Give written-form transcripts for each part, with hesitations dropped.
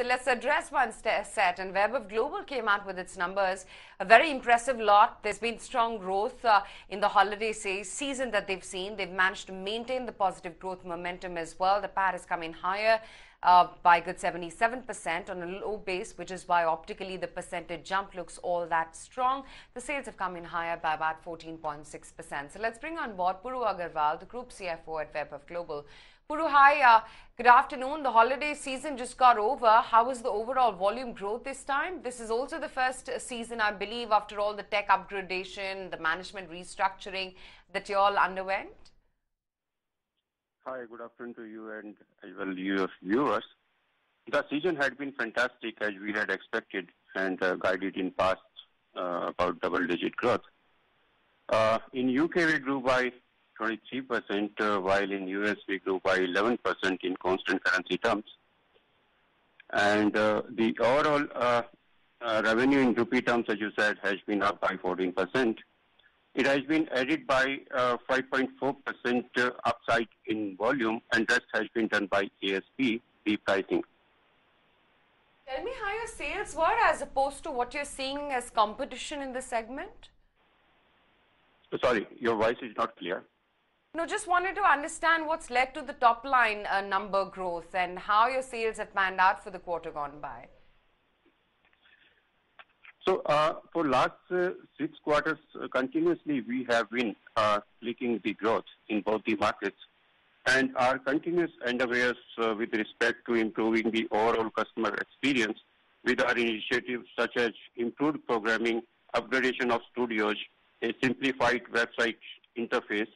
So let's address one set, and Vaibhav Global came out with its numbers. A very impressive lot. There's been strong growth in the holiday season that they've seen. They've managed to maintain the positive growth momentum as well. The PAT has come in higher by a good 77% on a low base, which is why optically the percentage jump looks all that strong. The sales have come in higher by about 14.6%. So let's bring on board Puru Aggarwal, the Group CFO at Vaibhav Global. Puru, hi. Good afternoon. The holiday season just got over. How was the overall volume growth this time? This is also the first season, I believe, after all the tech upgradation, the management restructuring that you all underwent. Hi, good afternoon to you and as well your viewers. The season had been fantastic as we had expected and guided in past about double-digit growth. In UK we grew by 23%, while in US we grew by 11% in constant currency terms. And the overall revenue in rupee terms, as you said, has been up by 14%. It has been added by 5.4% upside in volume, and rest has been done by ASP, the pricing. Tell me how your sales were as opposed to what you're seeing as competition in this segment. Sorry, your voice is not clear. No, just wanted to understand what's led to the top line number growth and how your sales have panned out for the quarter gone by. So for last 6 quarters continuously we have been clicking the growth in both the markets, and our continuous endeavors with respect to improving the overall customer experience with our initiatives such as improved programming, upgradation of studios, a simplified website interface,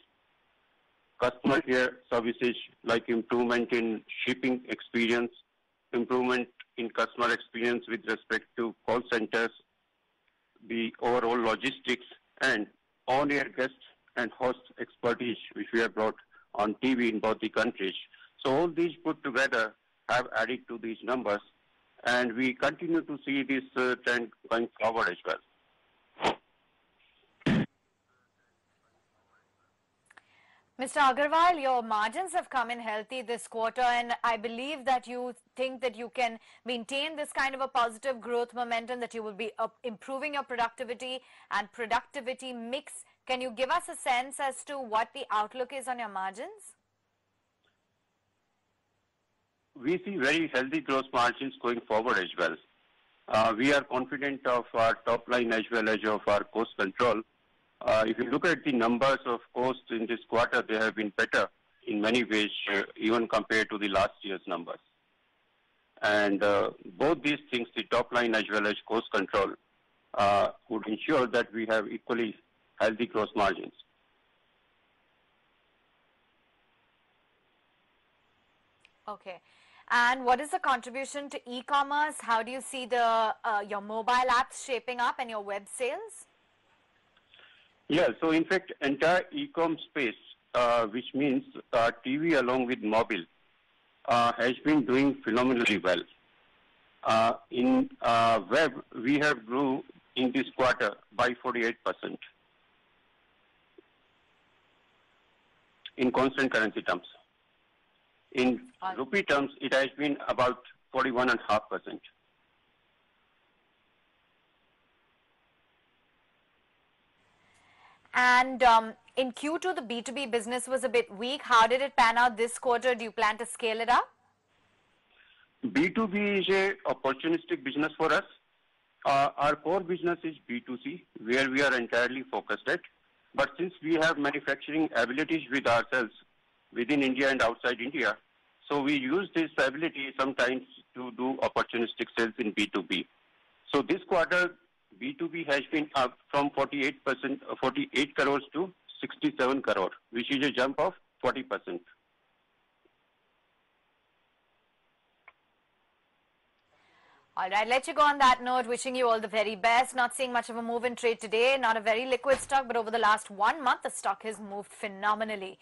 customer care services like improvement in shipping experience, improvement in customer experience with respect to call centers, the overall logistics, and on-air guest and host expertise which we have brought on TV in both the countries. So all these put together have added to these numbers, and we continue to see this trend going forward as well. Mr. Aggarwal, your margins have come in healthy this quarter, and I believe that you think that you can maintain this kind of a positive growth momentum, that you will be improving your productivity and productivity mix. Can you give us a sense as to what the outlook is on your margins? We see very healthy gross margins going forward as well. We are confident of our top line as well as of our cost control. If you look at the numbers of cost in this quarter, they have been better in many ways, even compared to the last year's numbers. And both these things, the top line as well as cost control, would ensure that we have equally healthy gross margins. Okay. And what is the contribution to e-commerce? How do you see the your mobile apps shaping up and your web sales? Yeah, so in fact, entire e-com space, which means TV along with mobile, has been doing phenomenally well. In web, we have grew in this quarter by 48%. In constant currency terms. In rupee terms, it has been about 41.5%. And in Q2, the B2B business was a bit weak. How did it pan out this quarter? Do you plan to scale it up? B2B is a opportunistic business for us. Our core business is B2C, where we are entirely focused at. But since we have manufacturing abilities with ourselves within India and outside India, so we use this ability sometimes to do opportunistic sales in B2B. So this quarter, B2B has been up from 48 crores to 67 crore, which is a jump of 40%. All right, let you go on that note. Wishing you all the very best. Not seeing much of a move in trade today. Not a very liquid stock, but over the last 1 month, the stock has moved phenomenally.